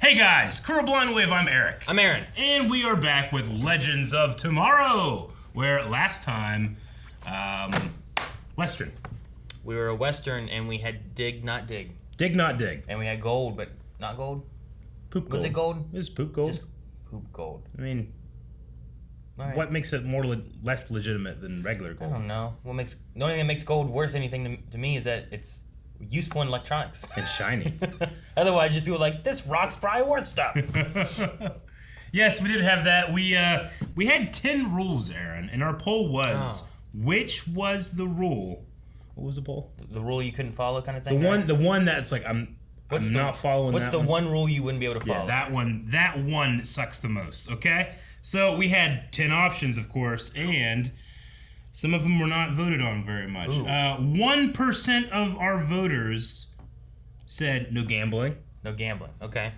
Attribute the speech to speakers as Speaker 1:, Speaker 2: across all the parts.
Speaker 1: Hey guys, Curl Blind Wave, I'm Eric.
Speaker 2: I'm Aaron.
Speaker 1: And we are back with Legends of Tomorrow, where last time, Western.
Speaker 2: We were a Western and we had dig, not dig.
Speaker 1: Dig, not dig.
Speaker 2: And we had gold, but not gold?
Speaker 1: Poop gold.
Speaker 2: Was it gold?
Speaker 1: It was poop gold.
Speaker 2: Just poop gold.
Speaker 1: I mean,
Speaker 2: right.
Speaker 1: What makes it less legitimate than regular gold?
Speaker 2: I don't know. The only thing that makes gold worth anything to me is that it's useful in electronics.
Speaker 1: It's shiny.
Speaker 2: Otherwise, just people are like, this rock's probably worth stuff.
Speaker 1: Yes, we did have that. We had 10 rules, Aaron, and our poll was, which was the rule? What was the poll?
Speaker 2: The rule you couldn't follow kind of thing?
Speaker 1: The one that's like, I'm not following that.
Speaker 2: What's the one rule you wouldn't be able to follow?
Speaker 1: Yeah, that one sucks the most, okay? So we had 10 options, of course, and some of them were not voted on very much. 1% of our voters said no gambling.
Speaker 2: No gambling, okay.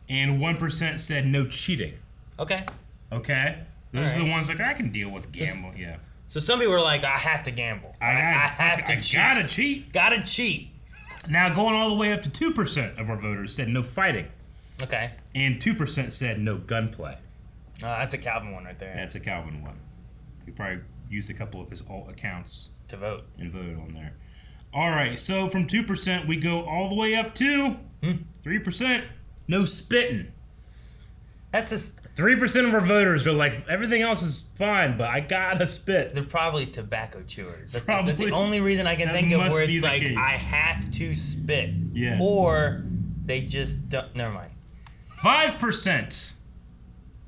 Speaker 1: And 1% said no cheating.
Speaker 2: Okay.
Speaker 1: Okay? Those are the ones like, I can deal with gambling, yeah.
Speaker 2: So some people are like, I have to gamble. I have to cheat.
Speaker 1: Gotta cheat.
Speaker 2: Gotta cheat.
Speaker 1: Now, going all the way up to 2% of our voters said no fighting.
Speaker 2: Okay.
Speaker 1: And 2% said no gunplay.
Speaker 2: That's a Calvin one right there.
Speaker 1: That's a Calvin one. He probably used a couple of his alt accounts
Speaker 2: to vote. And
Speaker 1: voted on there. All right, so from 2%, we go all the way up to 3%. No spitting.
Speaker 2: That's just
Speaker 1: 3% of our voters are like, everything else is fine, but I gotta spit.
Speaker 2: They're probably tobacco chewers.
Speaker 1: Probably.
Speaker 2: That's the only reason I can think of where it's like,
Speaker 1: case.
Speaker 2: I have to spit.
Speaker 1: Yes.
Speaker 2: Or they just don't. Never mind.
Speaker 1: 5%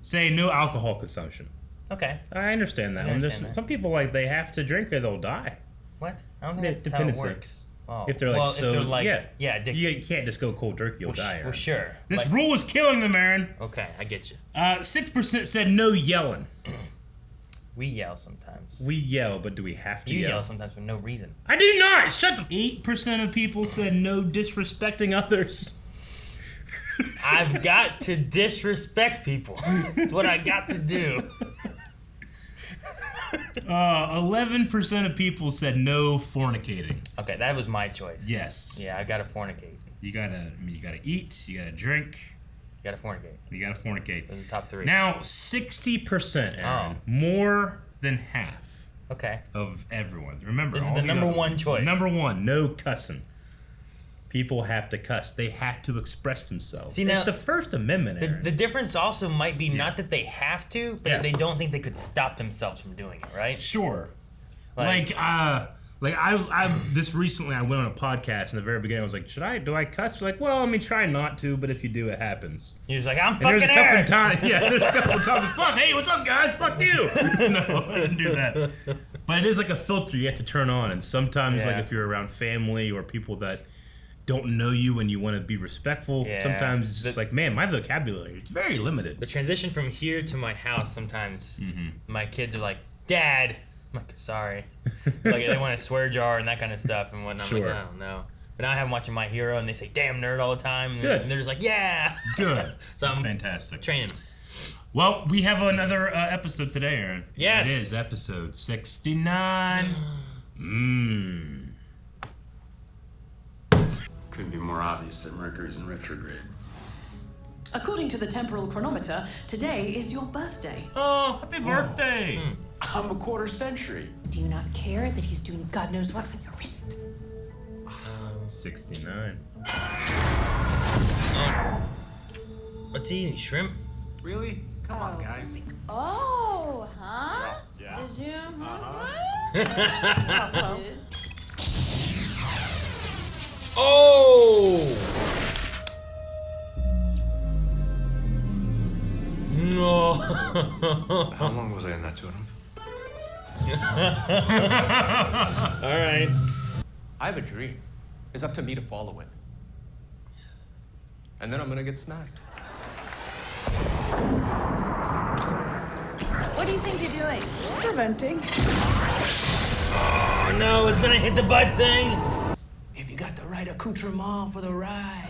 Speaker 1: say no alcohol consumption.
Speaker 2: Okay.
Speaker 1: I understand that one. Some people, like, they have to drink or they'll die.
Speaker 2: What? I don't think that's how it works. Oh.
Speaker 1: If they're like
Speaker 2: addicted.
Speaker 1: You can't just go cold turkey, you'll die.
Speaker 2: Well, sure.
Speaker 1: This rule is killing them, Aaron.
Speaker 2: Okay, I get you.
Speaker 1: 6% said no yelling.
Speaker 2: We yell sometimes.
Speaker 1: We yell, but do we have to yell?
Speaker 2: You yell sometimes for no reason.
Speaker 1: I do not! Shut the... 8% of people said no disrespecting others.
Speaker 2: I've got to disrespect people. It's what I got to do.
Speaker 1: 11% of people said no fornicating.
Speaker 2: Okay, that was my choice.
Speaker 1: Yes.
Speaker 2: Yeah, I gotta fornicate.
Speaker 1: You gotta eat, you gotta drink.
Speaker 2: You gotta fornicate.
Speaker 1: You gotta fornicate.
Speaker 2: Those are the top 3.
Speaker 1: Now, 60%, Aaron, more than half of everyone. Remember,
Speaker 2: this is the number one choice.
Speaker 1: Number one, no cussing. People have to cuss. They have to express themselves. See, it's the First Amendment, Aaron.
Speaker 2: The difference also might be not that they have to, but that they don't think they could stop themselves from doing it, right?
Speaker 1: Sure. I this recently I went on a podcast in the very beginning. I was like, do I cuss? Like, well, I mean, try not to, but if you do, it happens.
Speaker 2: You're just like, I'm fucking Eric.
Speaker 1: There's a couple of times, fuck, hey, what's up, guys? Fuck you. No, I didn't do that. But it is like a filter you have to turn on, and sometimes, like, if you're around family or people that don't know you and you want to be respectful, sometimes it's just like, man, my vocabulary, it's very limited.
Speaker 2: The transition from here to my house, sometimes my kids are like, Dad. I'm like, sorry. Like, they want a swear jar and that kind of stuff and whatnot. I'm like, I don't know. But now I have them watching My Hero and they say, damn nerd all the time. And
Speaker 1: Good.
Speaker 2: And they're just like, yeah.
Speaker 1: Good.
Speaker 2: So
Speaker 1: That's fantastic.
Speaker 2: Training.
Speaker 1: Well, we have another episode today, Aaron.
Speaker 2: Yes.
Speaker 1: It is episode 69.
Speaker 3: Couldn't be more obvious that Mercury's in retrograde.
Speaker 4: According to the temporal chronometer, today is your birthday.
Speaker 1: Oh, happy birthday!
Speaker 3: I'm a quarter century.
Speaker 4: Do you not care that he's doing God knows what on your wrist?
Speaker 1: 69.
Speaker 2: What's he eating? Shrimp?
Speaker 3: Really? Come on, guys.
Speaker 5: Oh, huh?
Speaker 3: Yeah.
Speaker 5: Did you?
Speaker 2: Oh! No.
Speaker 3: How long was I in that tuna?
Speaker 2: All right.
Speaker 6: I have a dream. It's up to me to follow it. And then I'm gonna get smacked.
Speaker 5: What do you think you're doing?
Speaker 4: Preventing.
Speaker 2: Oh no, it's gonna hit the butt thing.
Speaker 6: If you got the right accoutrement for the ride.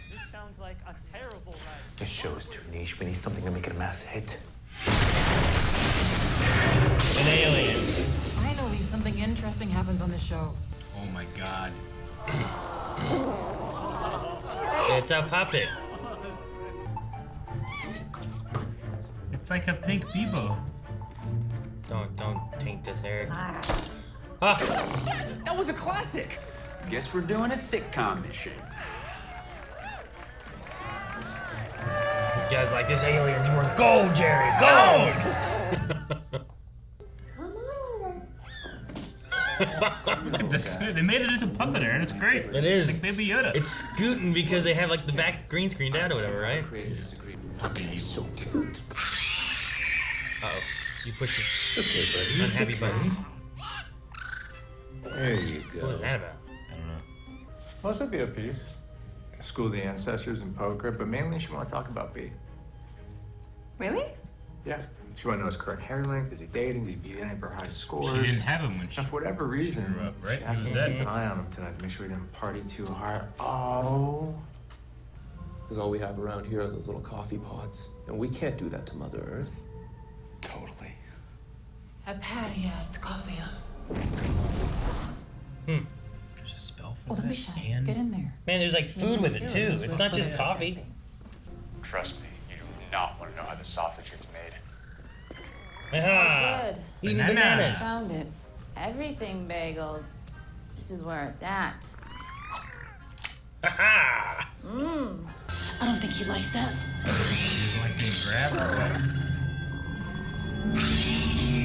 Speaker 7: This sounds like a terrible ride.
Speaker 6: This show's too niche. We need something to make it a mass hit.
Speaker 2: An alien.
Speaker 8: Finally, something interesting happens on the show.
Speaker 1: Oh my God.
Speaker 2: It's a puppet.
Speaker 1: It's like a pink Bebo.
Speaker 2: Don't taint this, Eric. Ah.
Speaker 6: That was a classic.
Speaker 3: Guess we're doing a sitcom mission.
Speaker 2: You guys like this alien's worth gold, Jerry. Gold!
Speaker 1: Look at this. They made it as a puppet, Aaron. It's great.
Speaker 2: It is.
Speaker 1: It's like Baby Yoda.
Speaker 2: It's scooting because they have like the back green screened out or whatever, right?
Speaker 3: Okay, so cute.
Speaker 2: Uh-oh. You pushed it.
Speaker 3: Okay, buddy.
Speaker 2: Unhappy button.
Speaker 3: There you go.
Speaker 2: What was that about?
Speaker 1: I don't know.
Speaker 9: Most would be a piece. School the ancestors and poker, but mainly she want to talk about B.
Speaker 5: Really?
Speaker 9: Yeah. She want to know his current hair length, is he dating, did he beat any of her high scores?
Speaker 1: She didn't have him when she
Speaker 9: And for whatever reason,
Speaker 1: grew up, right?
Speaker 9: she asked
Speaker 1: He
Speaker 9: me
Speaker 1: was
Speaker 9: to
Speaker 1: dead.
Speaker 9: keep an eye on him tonight to make sure he didn't party too hard. Oh.
Speaker 10: Because all we have around here are those little coffee pods. And we can't do that to Mother Earth.
Speaker 3: Totally.
Speaker 8: A patty at coffee.
Speaker 1: There's a spell for
Speaker 8: Well, don't
Speaker 1: that.
Speaker 8: be shy.
Speaker 1: And
Speaker 8: Get in there.
Speaker 2: Man, there's like food with it too. It's not just coffee.
Speaker 11: Trust me, you do not want to know how the sausage gets made.
Speaker 2: Ah,
Speaker 5: Good.
Speaker 2: eating
Speaker 1: Bananas.
Speaker 2: bananas.
Speaker 5: Found it. Everything bagels. This is where it's at.
Speaker 2: Ha
Speaker 4: I don't think he likes that.
Speaker 1: he's like being grabbed or what?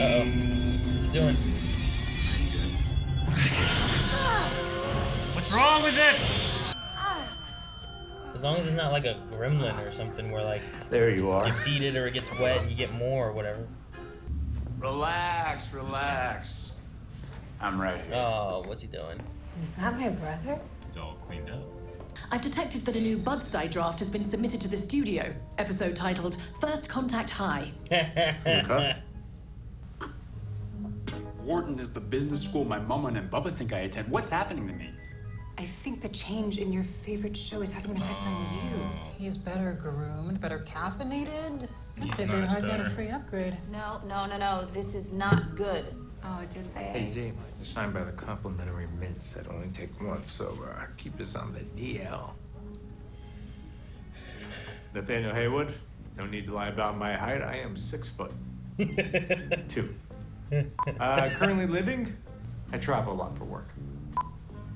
Speaker 2: Uh-oh. What's he doing?
Speaker 1: What's wrong with it?
Speaker 2: As long as it's not like a gremlin or something where like
Speaker 9: There you are.
Speaker 2: you feed it or it gets wet, you get more or whatever.
Speaker 3: Relax, relax. I'm right here.
Speaker 2: Oh, what's he doing?
Speaker 5: Is that my brother?
Speaker 1: He's all cleaned up.
Speaker 4: I've detected that a new Budstye draft has been submitted to the studio. Episode titled First Contact High.
Speaker 9: Okay.
Speaker 3: Wharton is the business school my mama and Bubba think I attend. What's happening to me?
Speaker 12: I think the change in your favorite show is having an effect on you.
Speaker 8: He's better groomed, better caffeinated.
Speaker 1: He's
Speaker 8: I'd say
Speaker 1: not
Speaker 8: very
Speaker 1: a
Speaker 8: hard to get a
Speaker 1: stoner.
Speaker 8: free upgrade.
Speaker 5: No. This is not good.
Speaker 12: Oh, did
Speaker 9: Hey,
Speaker 12: they?
Speaker 9: Z, you're signed by the complimentary mints that only take one, so keep this on the DL. Nathaniel Haywood, no need to lie about my height. I am 6'2". Currently living, I travel a lot for work.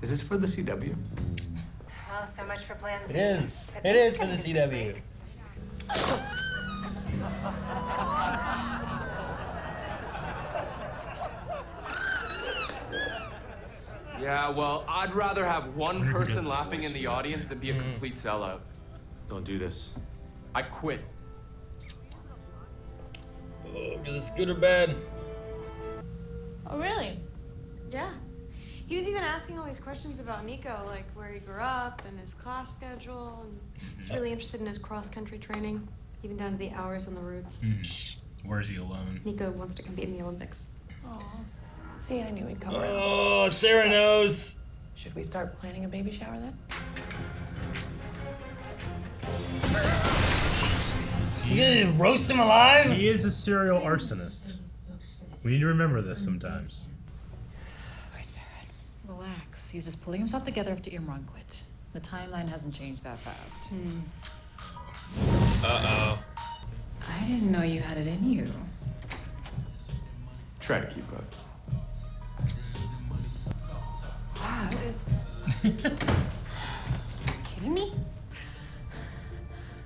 Speaker 9: Is this for the CW?
Speaker 12: Oh, so much for plans.
Speaker 2: It is. It is for the CW.
Speaker 6: Yeah, well, I'd rather have one
Speaker 1: who does
Speaker 6: person
Speaker 1: the
Speaker 6: laughing
Speaker 1: voice
Speaker 6: in the
Speaker 1: for
Speaker 6: audience than be a complete sellout.
Speaker 9: Don't do this.
Speaker 6: I quit.
Speaker 2: Oh, is this good or bad?
Speaker 5: Oh, really?
Speaker 13: Yeah. He was even asking all these questions about Nico, like where he grew up and his class schedule. And he's really interested in his cross-country training, even down to the hours on the routes.
Speaker 1: Where is he alone?
Speaker 13: Nico wants to compete in the Olympics.
Speaker 12: See, I knew he'd come around.
Speaker 2: Oh, Sarah knows.
Speaker 12: Should we start planning a baby shower then?
Speaker 2: You gonna roast him alive?
Speaker 1: He is a serial arsonist. We need to remember this sometimes.
Speaker 12: Where's Barrett?
Speaker 8: Relax. He's just pulling himself together after Imran quit. The timeline hasn't changed that fast.
Speaker 2: Uh-oh.
Speaker 8: I didn't know you had it in you.
Speaker 9: Try to keep up.
Speaker 12: Wow, it is. Kidding me?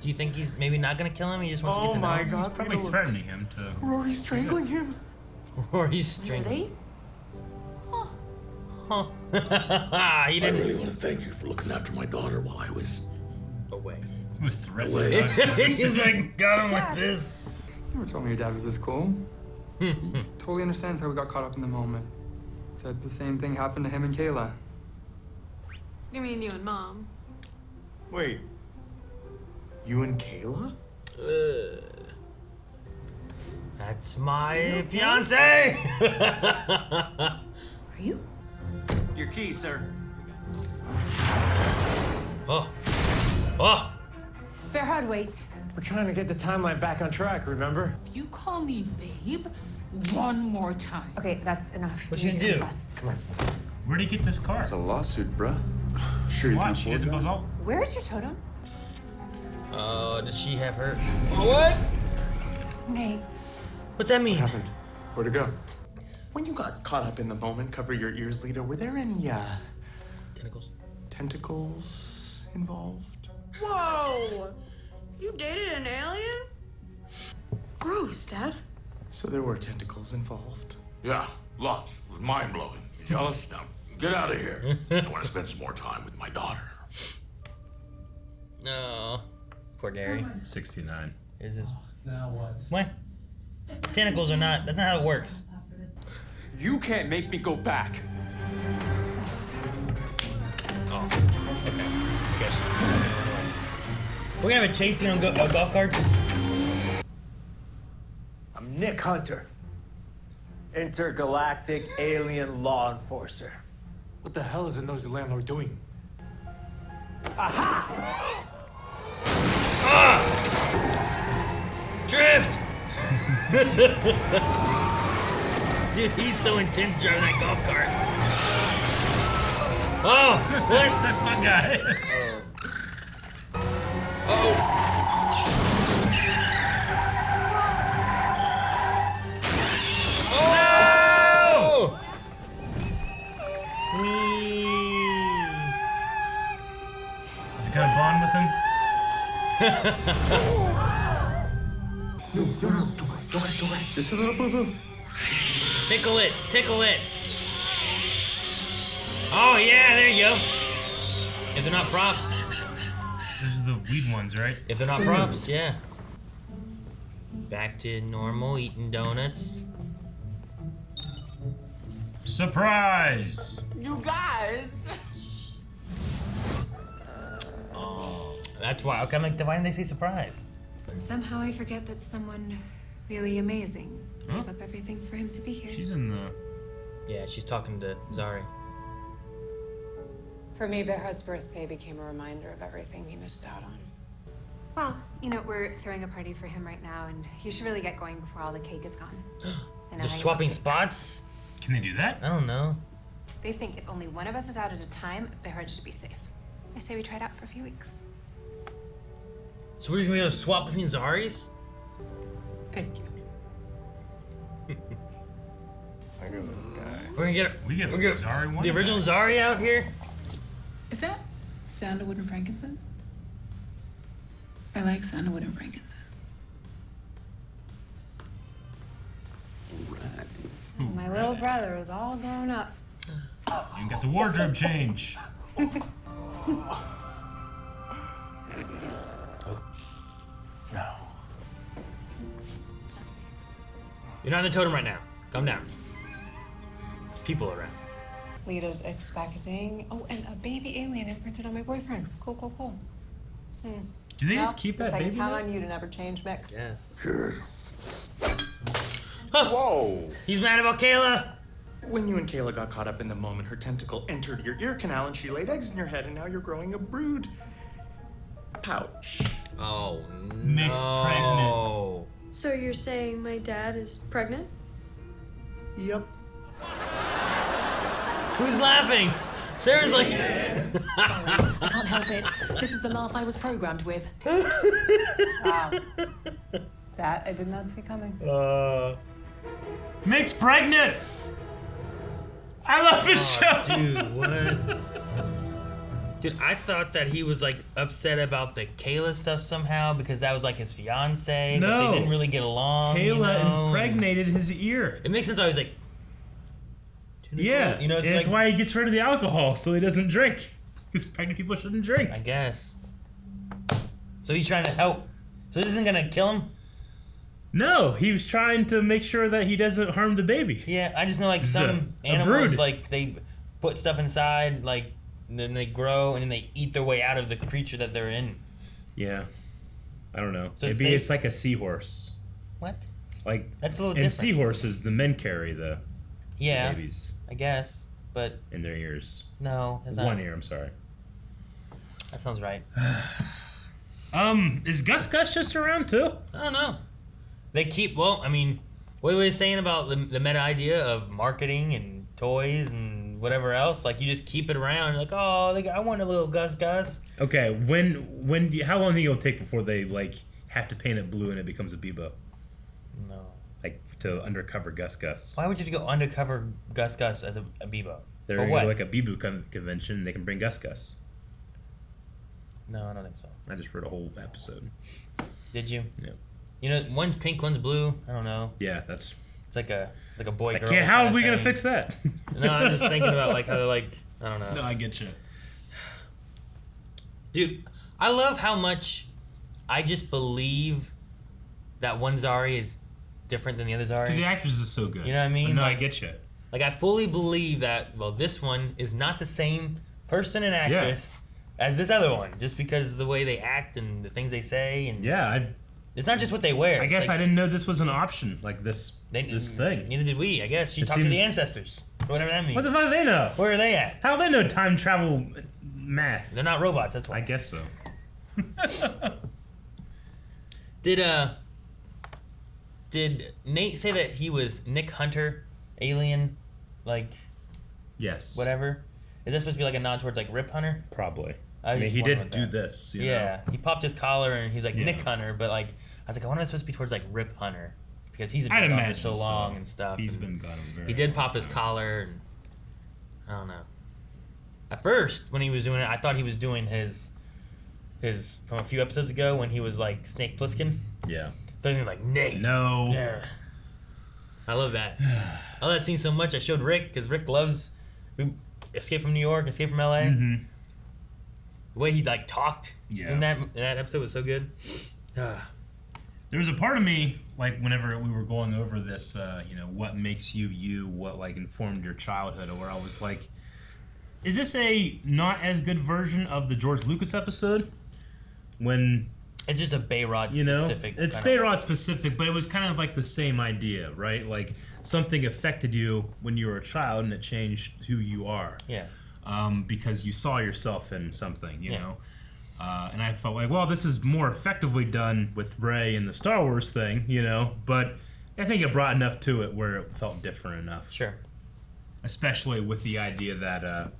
Speaker 2: Do you think he's maybe not gonna kill him? He just wants to get to know him?
Speaker 1: He's probably threatening him to.
Speaker 6: Rory's strangling him.
Speaker 2: Or he's strangling.
Speaker 5: Really?
Speaker 2: Huh. He
Speaker 3: I
Speaker 2: didn't.
Speaker 3: really want to thank you for looking after my daughter while I was
Speaker 2: Away.
Speaker 1: It's the most threatening.
Speaker 3: away.
Speaker 2: He's like, got him like this.
Speaker 14: You never told me your dad was this cool. Totally understands how we got caught up in the moment. Said the same thing happened to him and Kayla.
Speaker 13: You mean you and Mom?
Speaker 9: Wait. You and Kayla?
Speaker 2: That's my fiance.
Speaker 12: Are you?
Speaker 3: Your key, sir.
Speaker 2: Oh. Oh.
Speaker 12: Bearhard, wait.
Speaker 11: We're trying to get the timeline back on track, remember?
Speaker 8: You call me babe one more time.
Speaker 12: Okay, that's enough.
Speaker 2: What's
Speaker 12: You
Speaker 2: she
Speaker 12: need to
Speaker 2: gonna do?
Speaker 12: bus.
Speaker 9: Come on.
Speaker 1: Where'd he get this car?
Speaker 9: It's a lawsuit, bruh. Sure you can
Speaker 1: Watch, he
Speaker 9: afford
Speaker 1: doesn't
Speaker 9: that?
Speaker 1: buzz out.
Speaker 12: Where's your totem?
Speaker 2: Oh, does she have her? Oh, what?
Speaker 12: Nate.
Speaker 2: What's that mean?
Speaker 9: What happened? Where'd it go?
Speaker 15: When you got caught up in the moment, cover your ears, leader, were there any, tentacles involved?
Speaker 13: Whoa! You dated an alien? Gross, Dad.
Speaker 15: So there were tentacles involved?
Speaker 16: Yeah, lots. It was mind-blowing. You jealous? Now, get out of here. I want to spend some more time with my daughter.
Speaker 2: No. Poor Gary.
Speaker 1: 69.
Speaker 2: Is this...
Speaker 17: Now what?
Speaker 2: What? Tentacles are not... That's not how it works.
Speaker 9: You can't make me go back.
Speaker 2: Oh, okay. I guess. We're gonna have a chase scene on golf carts?
Speaker 17: I'm Nick Hunter, intergalactic alien law enforcer.
Speaker 9: What the hell is the nosy landlord doing?
Speaker 17: Aha!
Speaker 2: Ah! Drift! Dude, he's so intense driving that golf cart. Oh! What?
Speaker 1: That's the guy.
Speaker 2: Uh-oh. Oh!
Speaker 1: Does it kind of bond with him?
Speaker 15: No, don't worry. Just a little boo-boo.
Speaker 2: Tickle it, tickle it. Oh yeah, there you go. If they're not props.
Speaker 1: Those are the weed ones, right?
Speaker 2: If they're not props, yeah. Back to normal, eating donuts.
Speaker 1: Surprise!
Speaker 17: You guys!
Speaker 2: Oh, that's why. Okay, I'm like, why didn't they say surprise?
Speaker 12: Somehow I forget that someone really amazing gave up everything for him to be here.
Speaker 1: She's in the...
Speaker 2: Yeah, she's talking to Zari.
Speaker 8: For me, Behrard's birthday became a reminder of everything he missed out on.
Speaker 12: Well, you know, we're throwing a party for him right now, and you should really get going before all the cake is gone.
Speaker 2: They're swapping spots?
Speaker 1: Can they do that?
Speaker 2: I don't know.
Speaker 12: They think if only one of us is out at a time, Behrard should be safe. I say we try it out for a few weeks.
Speaker 2: So we're just gonna be able to swap between Zaris?
Speaker 12: Thank you.
Speaker 2: We're gonna get
Speaker 1: Zari one.
Speaker 2: the original Zari out here.
Speaker 8: Is that sandalwood and frankincense? I like sandalwood and frankincense.
Speaker 13: My little brother is all grown up.
Speaker 1: You got the wardrobe change.
Speaker 17: No.
Speaker 2: You're not in the totem right now. Calm down. There's people around.
Speaker 8: Lita's expecting. Oh, and a baby alien imprinted on my boyfriend. Cool.
Speaker 1: Do they just keep that baby?
Speaker 8: Count on you to never change, Mick.
Speaker 2: Yes.
Speaker 15: Sure.
Speaker 2: Whoa! He's mad about Kayla.
Speaker 15: When you and Kayla got caught up in the moment, her tentacle entered your ear canal and she laid eggs in your head, and now you're growing a brood pouch.
Speaker 2: Oh,
Speaker 1: Mick's pregnant.
Speaker 13: So you're saying my dad is pregnant?
Speaker 15: Yep.
Speaker 2: Who's laughing? Sarah's like...
Speaker 4: I can't help it. This is the laugh I was programmed with.
Speaker 8: Wow. That I did not see coming.
Speaker 1: Mick's pregnant! I love this show!
Speaker 2: Dude, what? Dude, I thought that he was like upset about the Kayla stuff somehow because that was like his fiance.
Speaker 1: No.
Speaker 2: But they didn't really get along.
Speaker 1: Kayla impregnated his ear.
Speaker 2: It makes sense why he was like...
Speaker 1: Yeah,
Speaker 2: you know,
Speaker 1: and that's
Speaker 2: like,
Speaker 1: why he gets rid of the alcohol, so he doesn't drink. Because pregnant people shouldn't drink.
Speaker 2: I guess. So he's trying to help. So this isn't gonna kill him?
Speaker 1: No, he was trying to make sure that he doesn't harm the baby.
Speaker 2: Yeah, I just know like some animals, like they put stuff inside, like and then they grow and then they eat their way out of the creature that they're in.
Speaker 1: Yeah, I don't know.
Speaker 2: So
Speaker 1: Maybe it's like a seahorse.
Speaker 2: What?
Speaker 1: Like
Speaker 2: that's a little
Speaker 1: in
Speaker 2: different.
Speaker 1: Seahorses, the men carry the babies.
Speaker 2: I guess, but
Speaker 1: in their ears.
Speaker 2: No, that's
Speaker 1: one
Speaker 2: not.
Speaker 1: ear. I'm sorry.
Speaker 2: That sounds right.
Speaker 1: Is gus-gus just around too?
Speaker 2: I don't know. They keep, well, I mean, what were they saying about the meta idea of marketing and toys and and whatever else. Like, you just keep it around. Like, oh, I want a little gus-gus.
Speaker 1: Okay, how long do you think it'll take before they, like, have to paint it blue and it becomes a Bebo?
Speaker 2: No.
Speaker 1: Like, to undercover gus-gus.
Speaker 2: Why would you go undercover gus-gus as a Bebo?
Speaker 1: They're going to go like a Bebo convention, they can bring gus-gus.
Speaker 2: No, I don't think so.
Speaker 1: I just read a whole episode.
Speaker 2: Did you?
Speaker 1: Yeah.
Speaker 2: You know, one's pink, one's blue. I don't know.
Speaker 1: Yeah, that's...
Speaker 2: It's like a boy girl.
Speaker 1: How are we going to fix that?
Speaker 2: No, I'm just thinking about, like, how they're, like, I don't know.
Speaker 1: No, I get you.
Speaker 2: Dude, I love how much I just believe that one Zari is different than the other Zari.
Speaker 1: Because the actress is so good.
Speaker 2: You know what I mean?
Speaker 1: No,
Speaker 2: like,
Speaker 1: I get you.
Speaker 2: Like, I fully believe that, well, this one is not the same person and actress as this other one, just because of the way they act and the things they say. And it's not just what they wear.
Speaker 1: I guess
Speaker 2: like,
Speaker 1: I didn't know this was an option, like this thing.
Speaker 2: Neither did we, I guess. She talked to the ancestors, whatever that means.
Speaker 1: What the fuck do they know?
Speaker 2: Where are they at?
Speaker 1: How do they know time travel math?
Speaker 2: They're not robots, that's why.
Speaker 1: I guess so.
Speaker 2: Did Nate say that he was Nick Hunter, alien, like...
Speaker 1: Yes.
Speaker 2: Whatever? Is that supposed to be like a nod towards like Rip Hunter?
Speaker 1: Probably. I mean, he did do this. You know?
Speaker 2: He popped his collar and he's like Nick Hunter, but like I was like, I wonder if it's supposed to be towards like Rip Hunter because he's been gone for so long and stuff.
Speaker 1: He's been gone very
Speaker 2: He did
Speaker 1: long
Speaker 2: pop his collar. And, I don't know. At first, when he was doing it, I thought he was doing his from a few episodes ago when he was like Snake Plissken.
Speaker 1: Yeah.
Speaker 2: They're gonna be like Nate.
Speaker 1: No.
Speaker 2: Yeah. I love that. I love that scene so much. I showed Rick because Rick loves Escape from New York, Escape from LA.
Speaker 1: Mm-hmm.
Speaker 2: The way he like talked in that episode was so good.
Speaker 1: There was a part of me, like whenever we were going over this, what makes you you, what like informed your childhood, where I was like, is this a not as good version of the George Lucas episode? When
Speaker 2: it's just a Bayrod specific.
Speaker 1: It's Bayrod specific, but it was kind of like the same idea, right? Like something affected you when you were a child and it changed who you are.
Speaker 2: Yeah.
Speaker 1: Because you saw yourself in something, you know? And I felt like, well, this is more effectively done with Rey and the Star Wars thing, but I think it brought enough to it where it felt different enough.
Speaker 2: Sure.
Speaker 1: Especially with the idea that,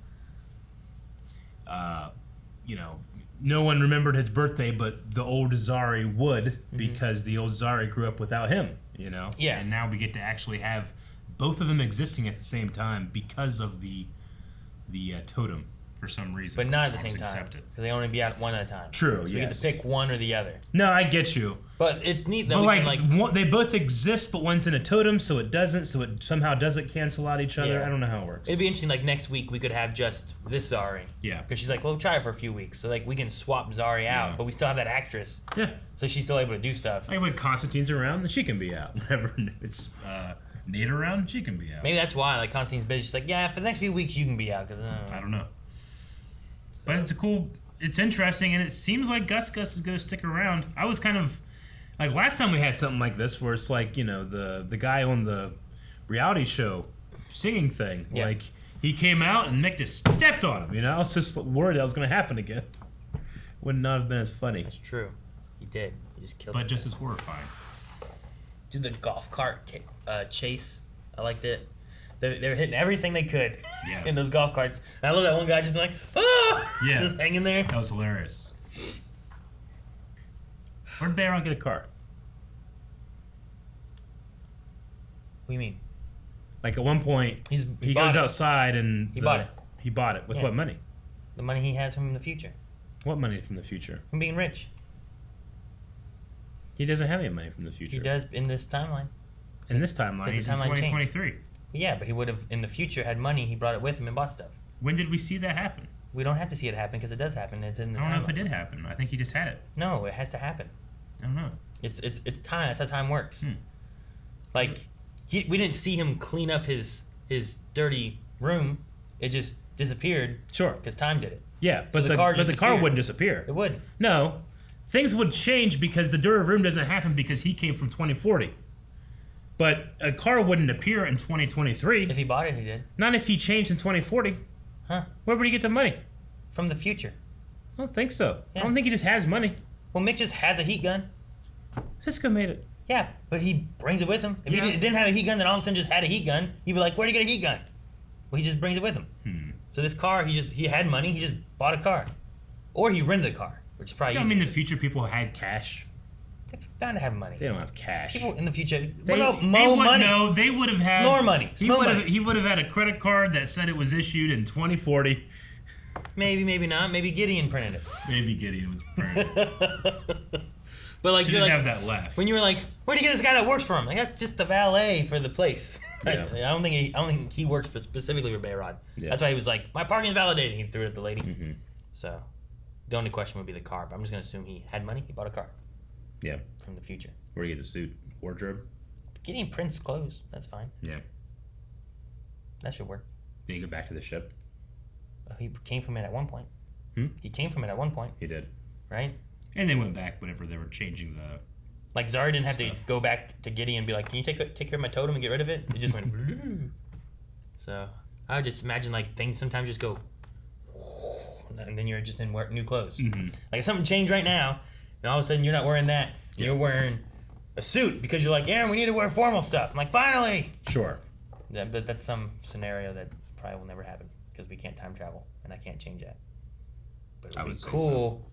Speaker 1: no one remembered his birthday, but the old Zari would, because the old Zari grew up without him,
Speaker 2: Yeah.
Speaker 1: And now we get to actually have both of them existing at the same time because of the totem for some reason.
Speaker 2: But not at the same time. Because they only be at one at a time.
Speaker 1: True,
Speaker 2: so you get to pick one or the other.
Speaker 1: No, I get you.
Speaker 2: But it's neat that
Speaker 1: but they both exist, but one's in a totem, so it doesn't, so it somehow doesn't cancel out each other. I don't know how it works.
Speaker 2: It'd be interesting, like next week we could have just this Zari.
Speaker 1: Yeah.
Speaker 2: Because she's like, well, try it for a few weeks. So like we can swap Zari out, but we still have that actress.
Speaker 1: Yeah.
Speaker 2: So she's still able to do stuff.
Speaker 1: Like when Constantine's around, then she can be out. Whenever it's Nate around, she can be out.
Speaker 2: Maybe that's why, like Constantine's busy. She's like, yeah, for the next few weeks you can be out. Cause,
Speaker 1: I don't know. But it's interesting, and it seems like gus-gus is going to stick around. I was kind of, like last time we had something like this where it's like, the guy on the reality show singing thing. Yeah. Like, he came out and Mick just stepped on him, I was just worried that was going to happen again. Would not have been as funny.
Speaker 2: That's true. He did. He just killed him.
Speaker 1: But just as horrifying.
Speaker 2: Dude, the golf cart chase, I liked it. They were hitting everything they could in those golf carts. And I love that one guy just being like, ah!
Speaker 1: Yeah.
Speaker 2: Just hanging there.
Speaker 1: That was hilarious. Where did Baron get a car?
Speaker 2: What do you mean?
Speaker 1: Like at one point, he goes outside and
Speaker 2: he bought it.
Speaker 1: He bought it. With what money?
Speaker 2: The money he has from the future.
Speaker 1: What money from the future?
Speaker 2: From being rich.
Speaker 1: He doesn't have any money from the future.
Speaker 2: He does in this timeline.
Speaker 1: In this timeline, he's in 2023.
Speaker 2: Yeah, but he would have, in the future, had money. He brought it with him and bought stuff.
Speaker 1: When did we see that happen?
Speaker 2: We don't have to see it happen because it does happen. It's in the timeline.
Speaker 1: I don't know if it did happen. I think he just had it.
Speaker 2: No, it has to happen.
Speaker 1: I don't know.
Speaker 2: It's time. That's how time works. Like, we didn't see him clean up his dirty room. It just disappeared.
Speaker 1: Sure.
Speaker 2: Because time did it.
Speaker 1: Yeah, but so the car wouldn't disappear.
Speaker 2: It wouldn't.
Speaker 1: No. Things would change because the dirty room doesn't happen because he came from 2040. But a car wouldn't appear in 2023.
Speaker 2: If he bought it, he did.
Speaker 1: Not if he changed in 2040.
Speaker 2: Huh?
Speaker 1: Where would he get the money?
Speaker 2: From the future.
Speaker 1: I don't think so. Yeah. I don't think he just has money.
Speaker 2: Well, Mick just has a heat gun.
Speaker 1: Cisco made it.
Speaker 2: Yeah, but he brings it with him. If he didn't have a heat gun, then all of a sudden just had a heat gun, he'd be like, where'd he get a heat gun? Well, he just brings it with him. So this car, he had money. He just bought a car, or he rented a car, which is probably.
Speaker 1: I mean, in the future, people had cash.
Speaker 2: They're bound to have money.
Speaker 1: They don't have cash.
Speaker 2: People in the future. What about money?
Speaker 1: No, they would have had
Speaker 2: more money.
Speaker 1: He would have had a credit card that said it was issued in 2040.
Speaker 2: Maybe, maybe not. Maybe Gideon printed it.
Speaker 1: Maybe Gideon was printing it.
Speaker 2: But like,
Speaker 1: she
Speaker 2: you're
Speaker 1: didn't
Speaker 2: like,
Speaker 1: have that laugh.
Speaker 2: When you were like, where'd you get this guy that works for him? Like, that's just the valet for the place.
Speaker 1: Yeah.
Speaker 2: I don't think he works specifically for Bayrod.
Speaker 1: Yeah.
Speaker 2: That's why he was like, my parking's validated. He threw it at the lady. So, the only question would be the car. But I'm just gonna assume he had money. He bought a car.
Speaker 1: Yeah.
Speaker 2: From the future.
Speaker 1: Where do you get the suit? Wardrobe?
Speaker 2: Gideon prints clothes. That's fine.
Speaker 1: Yeah.
Speaker 2: That should work.
Speaker 1: Then you go back to the ship.
Speaker 2: He came from it at one point. He came from it at one point.
Speaker 1: He did.
Speaker 2: Right?
Speaker 1: And they went back whenever they were changing the...
Speaker 2: Like, Zari didn't have to go back to Gideon and be like, can you take care of my totem and get rid of it? It just went... So, I would just imagine, like, things sometimes just go... And then you're just in new clothes. Like, if something changed right now, and all of a sudden you're not wearing that. You're wearing a suit because you're like, yeah, we need to wear formal stuff. I'm like, finally!
Speaker 1: Sure.
Speaker 2: Yeah, but that's some scenario that probably will never happen because we can't time travel, and I can't change that. But it would be cool.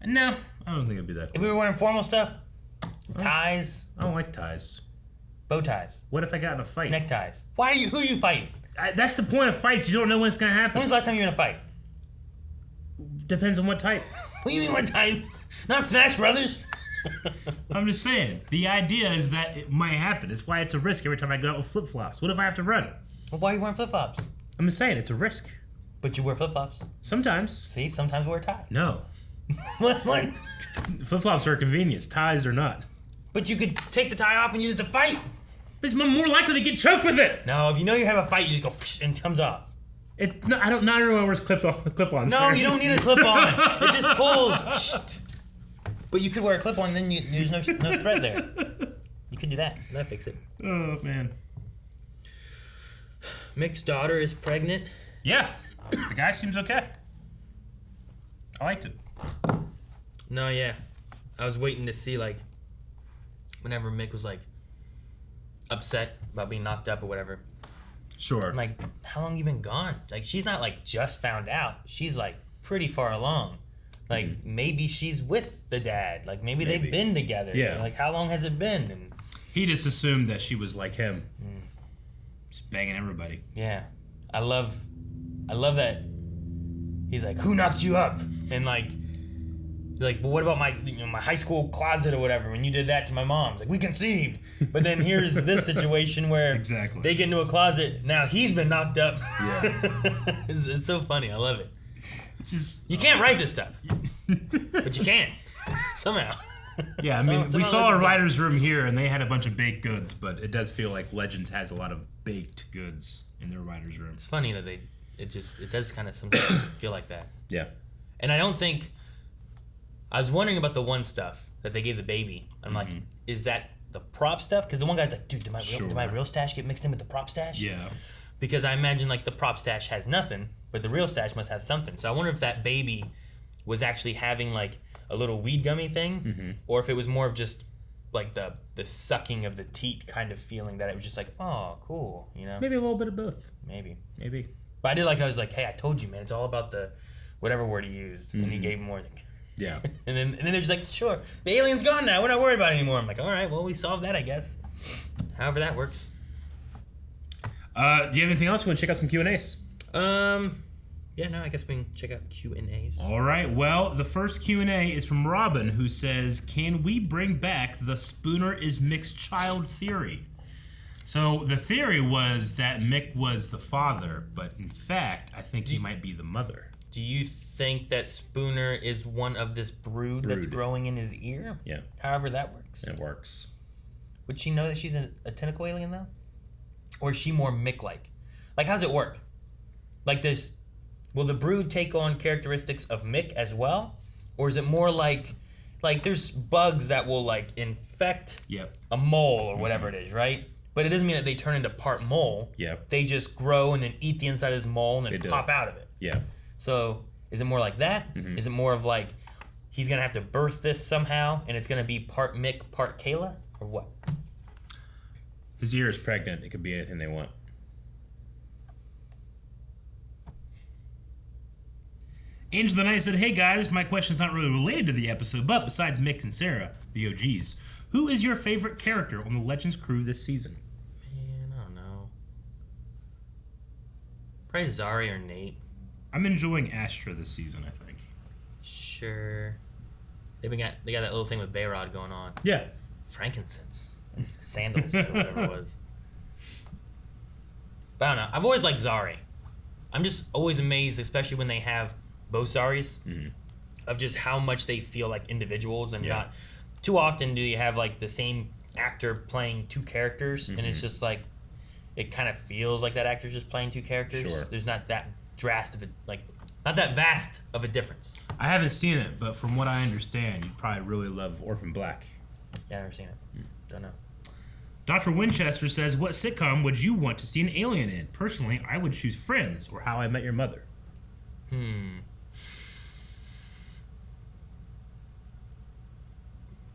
Speaker 1: No, I don't think it'd be that cool.
Speaker 2: If we were wearing formal stuff, ties.
Speaker 1: I don't like ties.
Speaker 2: Bow ties.
Speaker 1: What if I got in a fight?
Speaker 2: Neckties. Who are you fighting?
Speaker 1: That's the point of fights. You don't know when it's going to happen.
Speaker 2: When's the last time you were in a fight?
Speaker 1: Depends on what type.
Speaker 2: What do you mean what type? Not Smash Brothers?
Speaker 1: I'm just saying. The idea is that it might happen. It's why it's a risk every time I go out with flip-flops. What if I have to run?
Speaker 2: Well, why are you wearing flip-flops?
Speaker 1: I'm just saying, it's a risk.
Speaker 2: But you wear flip-flops.
Speaker 1: Sometimes.
Speaker 2: See, sometimes wear a tie.
Speaker 1: No.
Speaker 2: What?
Speaker 1: Flip-flops are a convenience. Ties are not.
Speaker 2: But you could take the tie off and use it to fight.
Speaker 1: But it's more likely to get choked with it.
Speaker 2: No, if you know you have a fight, you just go and it comes off.
Speaker 1: Not everyone wears clip-ons.
Speaker 2: No, you don't need a clip-on. It just pulls. But you could wear a clip-on, then there's no thread there. You could do that. That'd fix it.
Speaker 1: Oh, man.
Speaker 2: Mick's daughter is pregnant.
Speaker 1: Yeah. The guy seems okay. I liked it.
Speaker 2: No, yeah. I was waiting to see, like, whenever Mick was, like, upset about being knocked up or whatever.
Speaker 1: Sure.
Speaker 2: I'm like, how long you been gone? Like, she's not, like, just found out. She's, like, pretty far along. Like, maybe she's with the dad. Like, maybe they've been together.
Speaker 1: Yeah.
Speaker 2: Like, how long has it been? And
Speaker 1: he just assumed that she was like him. Just banging everybody.
Speaker 2: Yeah. I love that. He's like, who knocked you up? And like, well, what about my high school closet or whatever? When you did that to my mom's, like, we conceived. But then here's this situation where they get into a closet. Now he's been knocked up.
Speaker 1: Yeah.
Speaker 2: It's so funny. I love it. You can't write this stuff, but you can somehow.
Speaker 1: Yeah, I mean, we saw a writer's room here, and they had a bunch of baked goods, but it does feel like Legends has a lot of baked goods in their writer's room.
Speaker 2: It's funny that it does kind of sometimes feel like that.
Speaker 1: Yeah.
Speaker 2: And I don't think, I was wondering about the one stuff that they gave the baby. I'm like, is that the prop stuff? Because the one guy's like, dude, did my real stash get mixed in with the prop stash?
Speaker 1: Yeah.
Speaker 2: Because I imagine like the prop stash has nothing, but the real stash must have something. So I wonder if that baby was actually having like a little weed gummy thing, or if it was more of just like the sucking of the teat kind of feeling that it was just like, oh, cool, you know?
Speaker 1: Maybe a little bit of both.
Speaker 2: Maybe.
Speaker 1: But
Speaker 2: I was like, hey, I told you, man, it's all about the whatever word he used, and he gave more.
Speaker 1: Yeah.
Speaker 2: and then they're just like, sure, the alien's gone now. We're not worried about it anymore. I'm like, all right, well, we solved that, I guess. However that works.
Speaker 1: Do you have anything else? You want to check out some Q&As?
Speaker 2: Yeah, no, I guess we can check out Q&As.
Speaker 1: All right. Well, the first Q&A is from Robin, who says, can we bring back the Spooner is Mick's child theory? So the theory was that Mick was the father, but in fact, I think he might be the mother.
Speaker 2: Do you think that Spooner is one of this brood that's growing in his ear?
Speaker 1: Yeah.
Speaker 2: However that works.
Speaker 1: It works.
Speaker 2: Would she know that she's a tentacle alien, though? Or is she more Mick-like? Like, how's it work? Like, will the brood take on characteristics of Mick as well? Or is it more like there's bugs that will, like, infect a mole or whatever it is, right? But it doesn't mean that they turn into part mole.
Speaker 1: Yep. They
Speaker 2: just grow and then eat the inside of this mole and then pop out of it.
Speaker 1: Yeah.
Speaker 2: So, is it more like that? Is it more of like, he's going to have to birth this somehow, and it's going to be part Mick, part Kayla? Or what?
Speaker 1: His ear is pregnant. It could be anything they want. Angel of the Night said, hey guys, my question's not really related to the episode, but besides Mick and Sarah, the OGs, who is your favorite character on the Legends crew this season?
Speaker 2: Man, I don't know. Probably Zari or Nate.
Speaker 1: I'm enjoying Astra this season, I think.
Speaker 2: Sure. They got that little thing with Bayrod going on.
Speaker 1: Yeah.
Speaker 2: Frankincense. And sandals or whatever it was. But I don't know. I've always liked Zari. I'm just always amazed, especially when they have both Zaris, of just how much they feel like individuals and not too often do you have like the same actor playing two characters and it's just like it kind of feels like that actor's just playing two characters.
Speaker 1: Sure.
Speaker 2: There's not that drastic of a, not that vast of a difference.
Speaker 1: I haven't seen it, but from what I understand, you'd probably really love Orphan Black.
Speaker 2: Yeah, I've never seen it. Don't know.
Speaker 1: Dr. Winchester says, what sitcom would you want to see an alien in? Personally, I would choose Friends or How I Met Your Mother.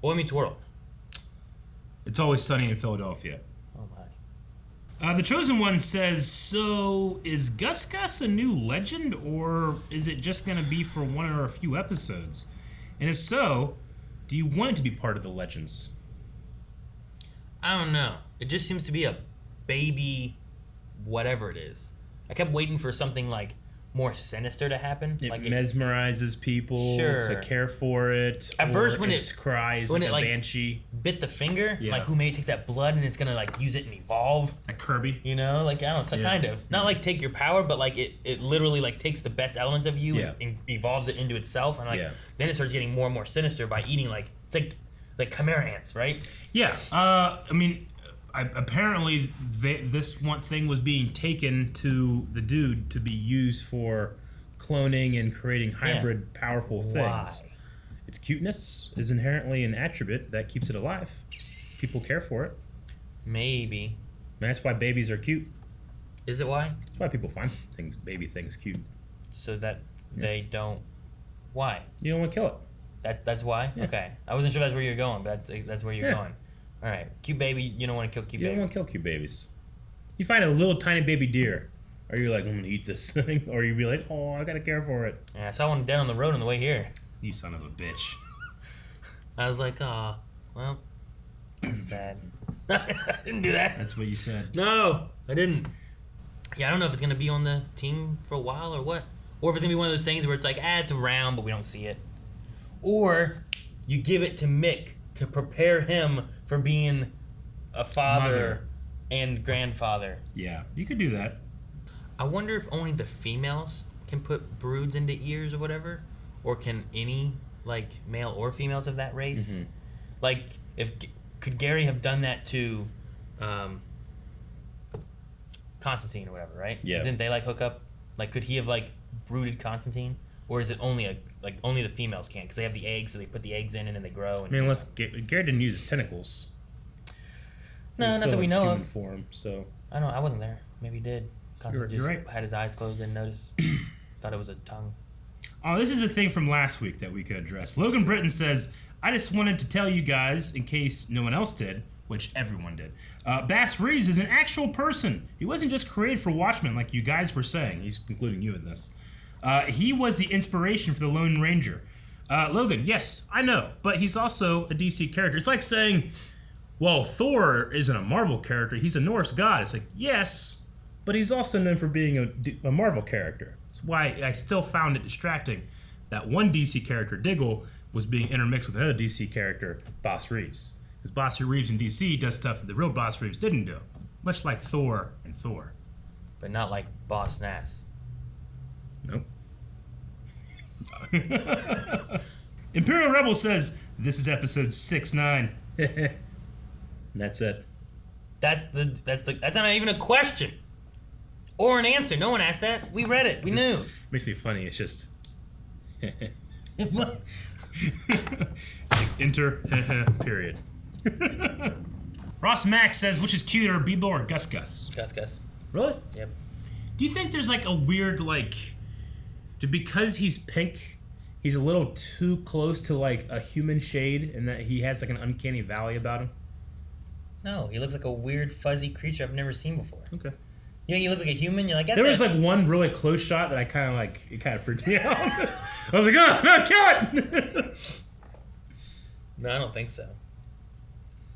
Speaker 2: Boy Meets World.
Speaker 1: It's Always Sunny in Philadelphia.
Speaker 2: Oh my.
Speaker 1: The Chosen One says, so is Gus-Gus a new legend, or is it just going to be for one or a few episodes? And if so, do you want it to be part of the Legends?
Speaker 2: I don't know. It just seems to be a baby whatever it is. I kept waiting for something like more sinister to happen.
Speaker 1: It
Speaker 2: like
Speaker 1: mesmerizes people to care for it.
Speaker 2: At first, when
Speaker 1: it cries like a banshee,
Speaker 2: bit the finger,
Speaker 1: Yeah.
Speaker 2: like who maybe takes that blood and it's gonna like use it and evolve.
Speaker 1: Like Kirby,
Speaker 2: you know, like I don't know, so kind of not like take your power, but like it literally like takes the best elements of you and evolves it into itself, and like then it starts getting more and more sinister by eating like it's like chimera ants, right?
Speaker 1: Yeah, I mean, apparently this one thing was being taken to the dude to be used for cloning and creating hybrid powerful things.
Speaker 2: Why?
Speaker 1: Its cuteness is inherently an attribute that keeps it alive. People care for it.
Speaker 2: Maybe.
Speaker 1: And that's why babies are cute.
Speaker 2: Is it why?
Speaker 1: That's why people find baby things cute.
Speaker 2: So that they don't. Why?
Speaker 1: You don't want to kill it.
Speaker 2: That's why?
Speaker 1: Yeah.
Speaker 2: Okay. I wasn't sure that's where you're going, but that's where you're going. All right. Cute baby, you don't want to kill cute
Speaker 1: You
Speaker 2: baby.
Speaker 1: don't want to kill cute babies. You find a little tiny baby deer, or you're like, I'm going to eat this thing, or you'd be like, oh, I got to care for it.
Speaker 2: Yeah, I saw one dead on the road on the way here.
Speaker 1: You son of a bitch.
Speaker 2: I was like, oh, well, that's sad. I didn't do that.
Speaker 1: That's what you said.
Speaker 2: No, I didn't. Yeah, I don't know if it's going to be on the team for a while or what. Or if it's going to be one of those things where it's like, it's around, but we don't see it. Or you give it to Mick to prepare him for being a father and grandfather.
Speaker 1: Yeah, you could do that.
Speaker 2: I wonder if only the females can put broods into ears or whatever, or can any like male or females of that race? Like, could Gary have done that to Constantine or whatever? Right?
Speaker 1: Yeah.
Speaker 2: Didn't they like hook up? Like, could he have like brooded Constantine, or is it only only the females can? Because they have the eggs, so they put the eggs in and then they grow. And
Speaker 1: I mean, Gary didn't use his tentacles.
Speaker 2: No, not that we know of.
Speaker 1: Form, so
Speaker 2: I don't know. I wasn't there. Maybe he did. Constantine
Speaker 1: You're
Speaker 2: just
Speaker 1: right.
Speaker 2: had his eyes closed, didn't notice. Thought it was a tongue.
Speaker 1: Oh, this is a thing from last week that we could address. Logan Britain says, I just wanted to tell you guys, in case no one else did, which everyone did, Bass Reeves is an actual person. He wasn't just created for Watchmen like you guys were saying. He's including you in this. He was the inspiration for the Lone Ranger. Logan, yes, I know, but he's also a DC character. It's like saying, well, Thor isn't a Marvel character. He's a Norse god. It's like, yes, but he's also known for being a Marvel character. That's why I still found it distracting that one DC character, Diggle, was being intermixed with another DC character, Boss Reeves. Because Boss Reeves in DC does stuff that the real Boss Reeves didn't do. Much like Thor and Thor.
Speaker 2: But not like Boss Nass.
Speaker 1: Nope. Imperial Rebel says, this is episode 6-9. That's it.
Speaker 2: That's not even a question. Or an answer. No one asked that. We read it. We knew.
Speaker 1: Makes me funny. It's just... Enter, period. Ross Max says, which is cuter, Bebo or Gus-Gus?
Speaker 2: Gus-Gus.
Speaker 1: Really?
Speaker 2: Yep.
Speaker 1: Do you think there's like a weird, like... Because he's pink, he's a little too close to like a human shade and that he has like an uncanny valley about him?
Speaker 2: No, he looks like a weird fuzzy creature I've never seen before.
Speaker 1: Okay.
Speaker 2: You know, he looks like a human. You're like,
Speaker 1: there was like one really close shot that I kind of like. It kind of freaked me out. I was like, oh no, kill it!
Speaker 2: No, I don't think so.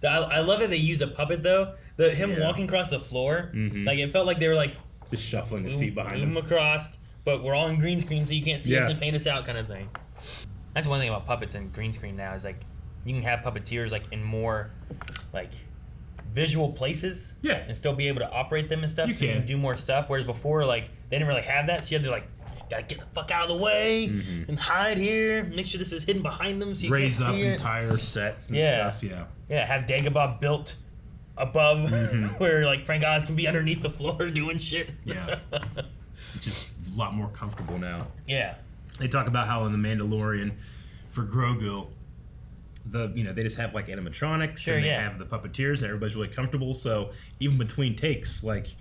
Speaker 2: I love that they used a puppet though. Him walking across the floor, like it felt like they were like
Speaker 1: just shuffling his feet behind him
Speaker 2: across, but we're all in green screen, so you can't see us and paint us out, kind of thing. That's one thing about puppets and green screen now is like you can have puppeteers like in more like visual places, and still be able to operate them and stuff. You can do more stuff. Whereas before, like they didn't really have that, so you had to like gotta get the fuck out of the way and hide here. Make sure this is hidden behind them, so you
Speaker 1: raise
Speaker 2: can't
Speaker 1: up
Speaker 2: see it.
Speaker 1: entire sets and stuff.
Speaker 2: Yeah, have Dagobah built above where like Frank Oz can be underneath the floor doing shit.
Speaker 1: Yeah, it's just a lot more comfortable now.
Speaker 2: Yeah,
Speaker 1: they talk about how in the Mandalorian for Grogu, they just have like animatronics and they have the puppeteers and everybody's really comfortable. So even between takes, like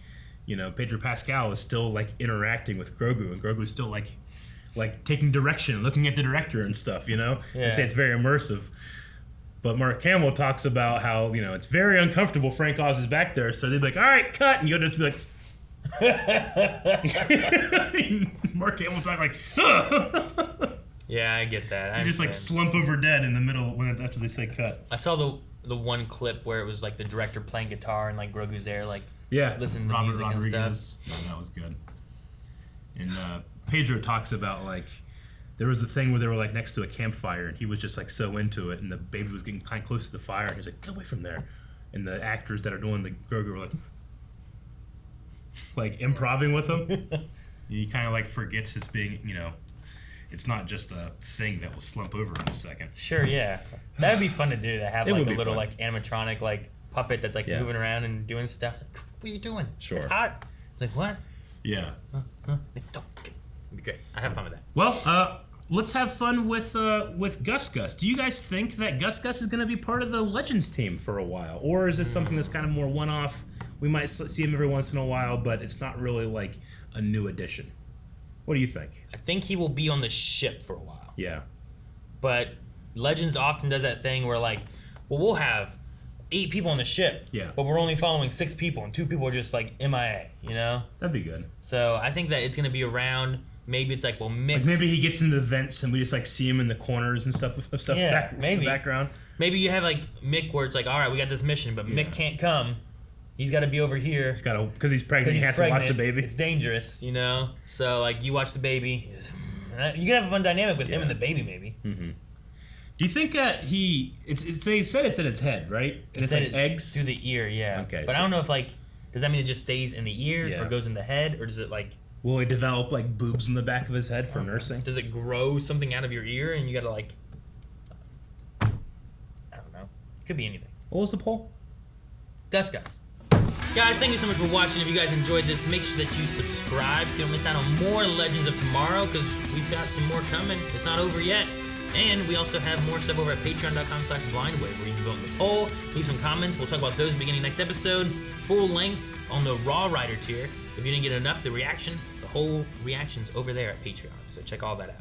Speaker 1: Pedro Pascal is still like interacting with Grogu and Grogu's still like taking direction, looking at the director and stuff. They say it's very immersive. But Mark Hamill talks about how, it's very uncomfortable. Frank Oz is back there. So they'd be like, all right, cut. And you'll just be like, Mark Hamill talk like,
Speaker 2: yeah, I get that.
Speaker 1: You just like slump over dead in the middle after they say cut.
Speaker 2: I saw the one clip where it was like the director playing guitar and like Grogu's there, like listening to
Speaker 1: Robert
Speaker 2: music
Speaker 1: Rodriguez.
Speaker 2: and stuff.
Speaker 1: Yeah, that was good. And Pedro talks about like there was a thing where they were like next to a campfire and he was just like so into it and the baby was getting kind of close to the fire and he's like, get away from there. And the actors that are doing the Grogu were like improving with him. He kind of like forgets it's being, it's not just a thing that will slump over in a second.
Speaker 2: Sure, yeah. That'd be fun to do. To have
Speaker 1: It
Speaker 2: like
Speaker 1: would
Speaker 2: a
Speaker 1: be
Speaker 2: little
Speaker 1: fun.
Speaker 2: like animatronic like puppet that's like moving around and doing stuff. Like, what are you doing?
Speaker 1: Sure.
Speaker 2: It's hot. It's like, what?
Speaker 1: Yeah.
Speaker 2: It'd be great. I'd have fun with that.
Speaker 1: Well, let's have fun with gus-gus. Do you guys think that gus-gus is going to be part of the Legends team for a while? Or is this something that's kind of more one-off? We might see him every once in a while, but it's not really like a new addition. What do you think?
Speaker 2: I think he will be on the ship for a while.
Speaker 1: Yeah.
Speaker 2: But Legends often does that thing where like, well, we'll have 8 people on the ship, but we're only following 6 people and 2 people are just like MIA,
Speaker 1: That'd be good.
Speaker 2: So I think that it's going to be around. Maybe it's like, well, Micks.
Speaker 1: Like maybe he gets into the vents and we just like see him in the corners and stuff
Speaker 2: Yeah,
Speaker 1: in
Speaker 2: maybe.
Speaker 1: the background.
Speaker 2: Maybe you have like Mick where it's like, all right, we got this mission, but Mick can't come. He's got to be over here.
Speaker 1: He's got to, because he's pregnant. He has to watch the baby.
Speaker 2: It's dangerous, So like, you watch the baby. You can have a fun dynamic with him and the baby, maybe.
Speaker 1: Mm-hmm. Do you think they said it's in his head, right? And it's like eggs
Speaker 2: through the ear, yeah.
Speaker 1: Okay,
Speaker 2: but I don't know if like, does that mean it just stays in the ear or goes in the head, or does it like?
Speaker 1: Will he develop like boobs in the back of his head for nursing?
Speaker 2: Does it grow something out of your ear and you gotta like? I don't know. Could be anything.
Speaker 1: What was the poll?
Speaker 2: Gus-gus. Guys, thank you so much for watching. If you guys enjoyed this, make sure that you subscribe so you don't miss out on more Legends of Tomorrow, because we've got some more coming. It's not over yet. And we also have more stuff over at patreon.com/blindwave, where you can vote in the poll, leave some comments. We'll talk about those beginning next episode. Full length on the Raw Rider tier. If you didn't get enough, the whole reaction's over there at Patreon. So check all that out.